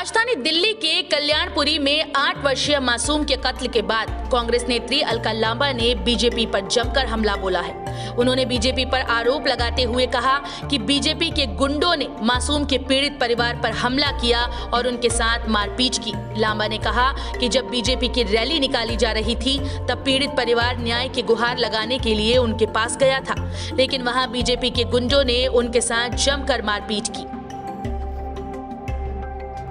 राजधानी दिल्ली के कल्याणपुरी में 8 वर्षीय मासूम के कत्ल के बाद कांग्रेस नेत्री अलका लांबा ने बीजेपी पर जमकर हमला बोला है। उन्होंने बीजेपी पर आरोप लगाते हुए कहा कि बीजेपी के गुंडों ने मासूम के पीड़ित परिवार पर हमला किया और उनके साथ मारपीट की। लांबा ने कहा कि जब बीजेपी की रैली निकाली जा रही थी तब पीड़ित परिवार न्याय की गुहार लगाने के लिए उनके पास गया था, लेकिन वहां बीजेपी के गुंडों ने उनके साथ जमकर मारपीट की।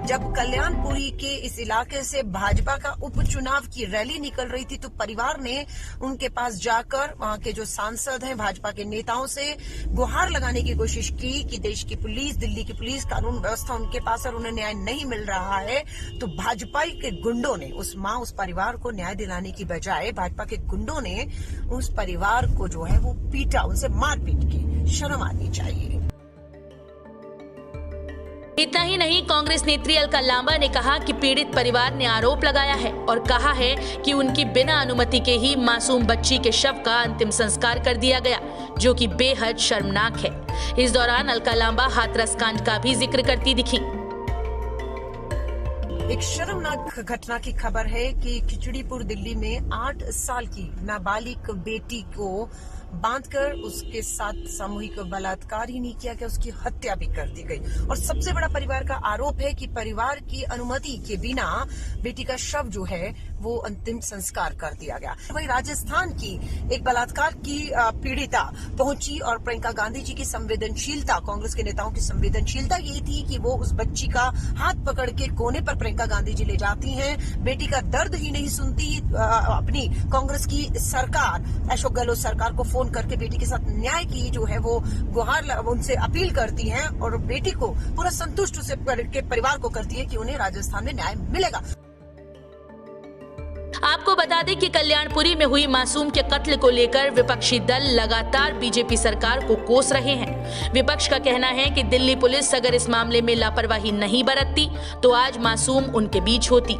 जब कल्याणपुरी के इस इलाके से भाजपा का उपचुनाव की रैली निकल रही थी तो परिवार ने उनके पास जाकर वहां के जो सांसद हैं, भाजपा के नेताओं से गुहार लगाने की कोशिश की कि देश की पुलिस, दिल्ली की पुलिस, कानून व्यवस्था उनके पास और उन्हें न्याय नहीं मिल रहा है। तो भाजपा के गुंडों ने उस परिवार को न्याय दिलाने की बजाय भाजपा के गुंडों ने उस परिवार को जो है वो पीटा, उनसे मारपीट की। शर्म आनी चाहिए। इतना ही नहीं, कांग्रेस नेत्री अलका लांबा ने कहा कि पीड़ित परिवार ने आरोप लगाया है और कहा है कि उनकी बिना अनुमति के ही मासूम बच्ची के शव का अंतिम संस्कार कर दिया गया, जो कि बेहद शर्मनाक है। इस दौरान अलका लांबा हाथरस कांड का भी जिक्र करती दिखी। एक शर्मनाक घटना की खबर है कि खिचड़ीपुर दिल्ली में 8 साल की नाबालिग बेटी को बांधकर उसके साथ सामूहिक बलात्कार ही नहीं किया गया, उसकी हत्या भी कर दी गई। और सबसे बड़ा परिवार का आरोप है कि परिवार की अनुमति के बिना बेटी का शव जो है वो अंतिम संस्कार कर दिया गया। वही राजस्थान की एक बलात्कार की पीड़िता पहुंची और प्रियंका गांधी जी की संवेदनशीलता, कांग्रेस के नेताओं की संवेदनशीलता ये थी कि वो उस बच्ची का हाथ पकड़ के कोने पर प्रियंका गांधी जी ले जाती हैं, बेटी का दर्द ही नहीं सुनती। अपनी कांग्रेस की सरकार, अशोक गहलोत सरकार को फोन करके बेटी के साथ न्याय की जो है वो गुहार उनसे अपील करती हैं और बेटी को पूरा संतुष्ट उसे के परिवार को करती है कि उन्हें राजस्थान में न्याय मिलेगा। आपको बता दें कि कल्याणपुरी में हुई मासूम के कत्ल को लेकर विपक्षी दल लगातार बीजेपी सरकार को कोस रहे हैं। विपक्ष का कहना है कि दिल्ली पुलिस अगर इस मामले में लापरवाही नहीं बरतती तो आज मासूम उनके बीच होती।